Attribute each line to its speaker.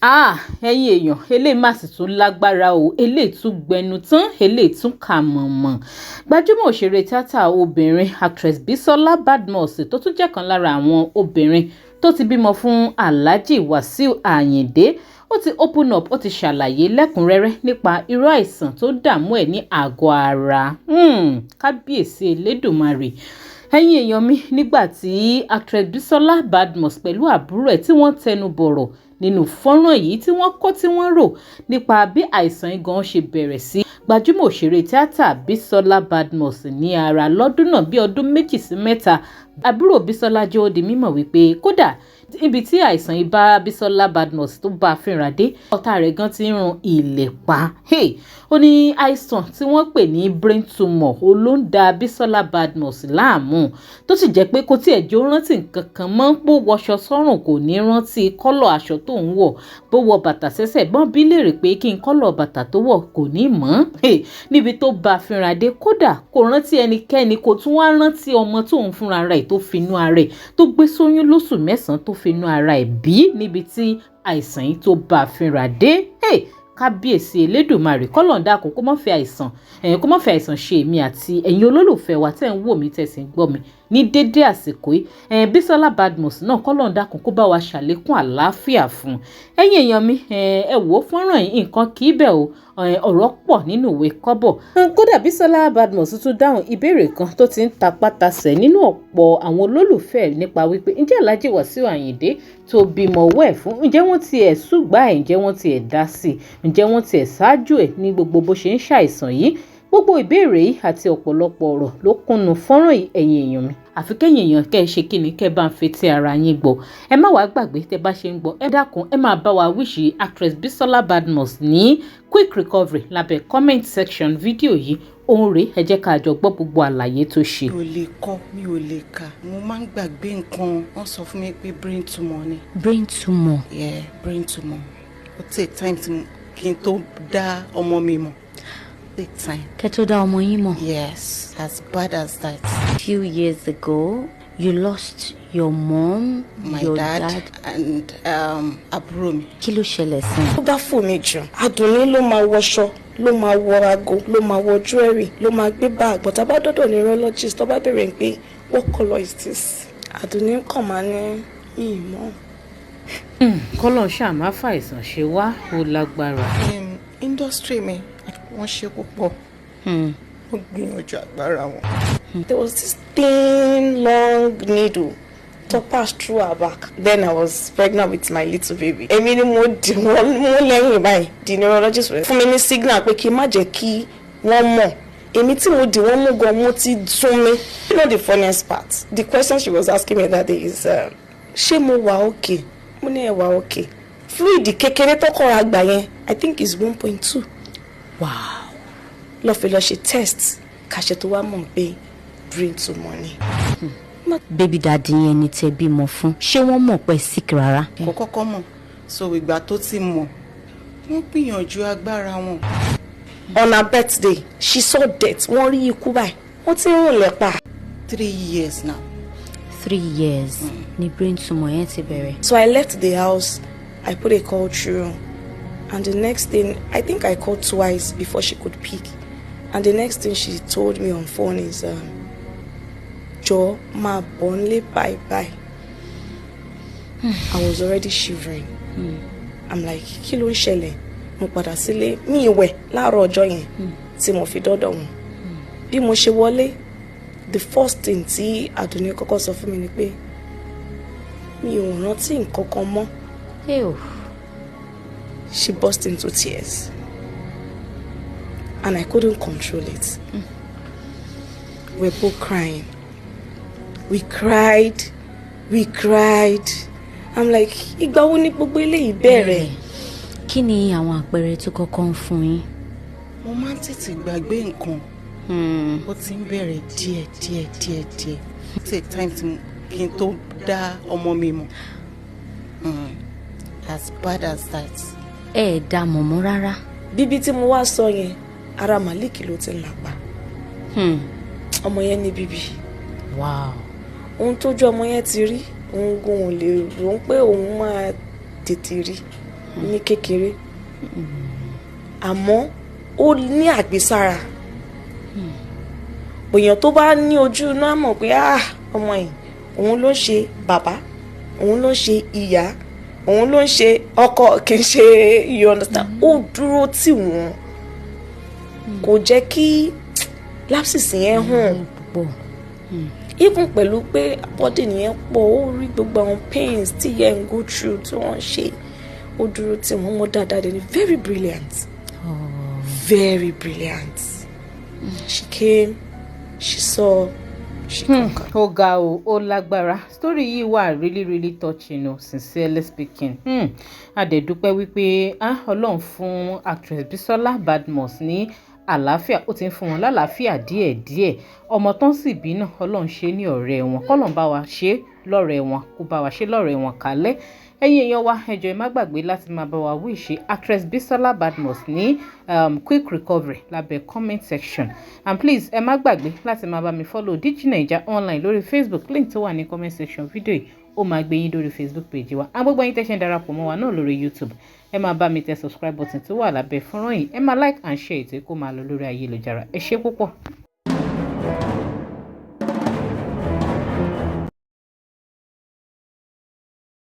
Speaker 1: ẹ̀yin èèyàn eléyìí má sì tún lágbára o eléyìí tún gbẹnu tán eléyìí tún kà mọ̀mọ̀ gbajúmọ̀ òṣèré tíátà obìnrin actress Bisola Badmus tó tún jẹ́ kan lára àwọn obìnrin tó ti bímọ fún Alhaji Wasiu Ayinde ó ti open up ó ti ṣàlàyé lẹ́kùnrẹ́rẹ́ nípa irú àìsàn tó dààmú ẹ̀ ní àgọ́ ara kábíyèsí elédùnmarè ẹ̀yin èèyàn mi nígbà tí actress Bisola Badmus pẹ̀lú àbúrò ẹ̀ tí wọ́n tẹnu bọ̀rọ̀ nínú fọ́nrán yìí tí wọ́n kọ́ tí wọ́n rò nípa bí àìsàn igan ṣe bẹ̀rẹ̀ sí gbajúmọ̀ òṣèré tíátà Bisola Badmus ní ara lọ́dún náà bí ọdún 2 sí 3 àbúrò Bisola jẹ́ ó di mímọ̀ wípé kódà ibi tí àìsàn ibà Bisola Badmus tó bá a fínra dé ọ̀tá rẹ̀ gan ti ń run ilẹ̀ pa ó ní àìsàn tí wọ́n pè ní brain tumor ló ń da Bisola Badmus láàmú tó sì jẹ́ pé kò tiẹ̀ jẹ́ ó rántí nǹkan kan mọ́ bó wọṣọ sọ́rùn kò ní rántí kọ́lọ̀ aṣọ tó ń wọ̀ bó wọ bàtà sẹ́sẹ̀ gbọ́n bí léèrè pé kí n kọ́lọ̀ bàtà tó wọ̀ kò ní mọ̀ níbi tó bá a fínra dé kódà kò rántí ẹnikẹ́ni kò tún wá rántí ọmọ tó ń fúnra rẹ̀ tó finú ara rẹ̀ tó gbé sóyún lóṣù 9 tó finú ara ẹ̀ bí níbi tí àìsàn yìí tó bá a fínra dé kábíyèsí elédùnmarè kọ́lọ́n dákun kó má fi àìsàn ṣe èmi àti ẹ̀yin olólùfẹ́ wa tẹ́ ń wò mí tẹ́ sì ń gbọ́ mi ní dédé àsìkò yìí Bisola Badmus náà kọ́lọ́n dákun kó bá wa ṣàlékún àlàáfíà fún ẹ̀yin èèyàn mi ẹ wò ó fọ́nrán yìí nǹkan kì í bẹ̀ o ọ̀rọ̀ pọ̀ nínú ìwé kọ́bọ̀ kódà Bisola Badmus tún dáhùn ìbéèrè kan tó ti ń tapátasẹ̀ nínú ọ̀pọ̀ àwọn olólùfẹ́ nípa wípé ǹjẹ́ Alhaji Wasiu Ayinde tó bímọ wẹ̀ fún ǹjẹ́ wọ́n ti ẹ̀ ṣùgbà ẹ̀ ǹjẹ́ wọ́n ti ẹ̀ dá sí ǹjẹ́ wọ́n ti ẹ̀ ṣáájú ẹ̀ ní gbogbo bó ṣe ń ṣàìsàn yìí gbogbo ìbéèrè yìí àti ọ̀pọ̀lọpọ̀ ọ̀rọ̀ ló kúnnú fọ́nrán yìí ẹ̀yin èèyàn mi àfi kẹ́yìn èèyàn kẹ́ ẹ ṣe kí ni kẹ́ ẹ bá ń fetí ara yín gbọ́ ẹ má wàá gbàgbé tẹ́ bá ṣe ń gbọ́ ẹ dákun ẹ máa bá wa wíṣì actress Bisola Badmus ní quick recovery lábẹ́ comment section fídíò yìí òun rèé ẹ jẹ́ ká jọ gbọ́ gbogbo àlàyé tó ṣe.
Speaker 2: mi ò lè kọ mi ò lè kà mo máa ń gbàgbé nǹkan wọ́n sọ fún mi pé brain tumor ni.
Speaker 3: brain tumor.
Speaker 2: yeah brain tumor ó take time kí n tó dá ọmọ mi mọ̀. Take time.
Speaker 3: Kẹ́ dá ọmọ yín mọ̀.
Speaker 2: Yes, as bad as that.
Speaker 3: A few years ago, you lost your mom, your dad,
Speaker 2: and àbúrò mi.
Speaker 3: Kí ló ṣẹlẹ̀ sí?
Speaker 4: Ó bá fò mí jù. Àdùnní ló máa wọṣọ, ló máa wọ aago, ló máa wọ jewelry, ló máa gbé bag. But tá bá dọ́dọ̀ neurologist, tó bá bẹ̀rẹ̀ pé what color is this? Àdùnní kàn máa ní ìmọ̀.
Speaker 1: Kọ́lọ̀ ṣáà má fàìsàn ṣe wá ó lágbára.
Speaker 2: Industry mi wọ́n ṣe púpọ̀ wọ́n gbìyànjú agbára wọn.
Speaker 4: There was this thin long needle to pass through her back. Then I was pregnant with my little baby. Èmi ni mo dì wọ́n mú lẹ́yìn báyìí. The neurologist fún mi ní signal pé kí n má jẹ́ kí wọ́n mọ̀. Èmi tí mo dì wọ́n mú gan mo ti dùn mí. You know the funniest part? The question she was asking me that day is ṣé mo wà okay? Mo ní ẹ wà okay. Fluid kékeré tó kọ́ra gbà yẹn I think is 1.2.
Speaker 3: Wow.
Speaker 4: Lọ fi lọ ṣe test kàṣẹ tó wá mọ̀ pé brain tumor ni.
Speaker 3: Baby daddy yẹn ni tẹ́ bímọ fún ṣé wọ́n mọ̀ pé sick rárá?
Speaker 2: Kò kọ́kọ́ mọ̀ so ìgbà tó ti mọ̀ wọ́n gbìyànjú agbára wọn.
Speaker 4: On her birthday she saw death wọ́n rí ikú báyìí wọ́n ti ń rìn lẹ́pa.
Speaker 2: 3 years now.
Speaker 3: 3 years ni brain tumor yẹn ti bẹ̀rẹ̀.
Speaker 4: So I left the house, I put a call through. And the next thing, I think I called twice before she could pick. And the next thing she told me on phone is, Joe, ma bonle bye bye. I was already shivering. I'm like, kí ló ń ṣẹlẹ̀? Mo padà sílé, mi ìwẹ̀ láàárọ̀ ọjọ́ yẹn tí mo fi dọ́dọ̀ wọn. Bí mo ṣe wọlé, the first thing tí Àdùnní kọ́kọ́ sọ fún mi ni pé mi ò rántí nǹkan kan mọ́. She burst into tears. And I couldn't control it. We're both crying. We cried. I'm like, ìgbà wo ni gbogbo eléyìí bẹ̀rẹ̀?
Speaker 3: Kí ni àwọn àpẹẹrẹ tó kọ́kọ́ ń fún yín?
Speaker 2: Mo máa ń tètè gbàgbé nǹkan. Ó ti ń bẹ̀rẹ̀ díẹ̀. Take time kí n tó dá ọmọ mi mọ̀. As bad as that.
Speaker 3: Ẹ dá mọ̀mọ́ rárá.
Speaker 4: Bíbí tí mo wá sọ yẹn ara Malik ló ti ń lápá. Ọmọ yẹn ní bíbí.
Speaker 3: Wow.
Speaker 4: Ohun tójú ọmọ yẹn ti rí òun gan ò lè rò ó pé òun máa tètè rí. ní kékeré àmọ́ ó ní àgbésára èèyàn tó bá ní ojú inú á mọ̀ pé ọmọ yìí òun ló ń ṣe bàbá òun ló ń ṣe ìyá òun ló ń ṣe ọkọ kì í ṣe you understand ó dúró tì wọ́n kò jẹ́ kí lapses yẹn hàn púpọ̀ even pẹ̀lú pé body yẹn pọ̀ ó rí gbogbo àwọn pains tí yẹn ń go through tí wọ́n ṣe ó dúró tì wọ́n mọ́ dáadáa dẹ̀ ni very brilliant very brilliant she came she saw she conquered.
Speaker 1: Ó ga ó lágbára story yìí wà really touching sincerely speaking. A dẹ̀ dúpẹ́ wípé Ọlọ́run fún actress Bisola Badmus ní àlàáfíà ó ti ń fún wọn lálàáfíà díẹ̀díẹ̀ ọmọ tán sì bí náà Ọlọ́run ṣe ní ọ̀rẹ́ wọn kọ́lọ́n bá wa ṣe lọ́rẹ́ wọn kó bá wa ṣe lọ́rẹ́ wọn kálẹ̀ ẹ̀yin èèyàn wa ẹ jọ̀ọ́ ẹ má gbàgbé láti máa bá wa wish actress Bisola Badmus ní quick recovery lábẹ́ comment section and please ẹ má gbàgbé láti máa bá mi follow DigiNaija online lórí Facebook link tó wà ní comment section fídíò yìí ó máa gbé yín lórí Facebook page wa agbègbè yín tẹ́ṣẹ̀ ń darapọ̀ mọ́ wa náà lórí YouTube ẹ máa bá mi tẹ subscribe button tó wà lábẹ́ fọ́nrán yìí ẹ máa like and share ètò kó máa lọ lórí ayélujára ẹ ṣé púpọ̀.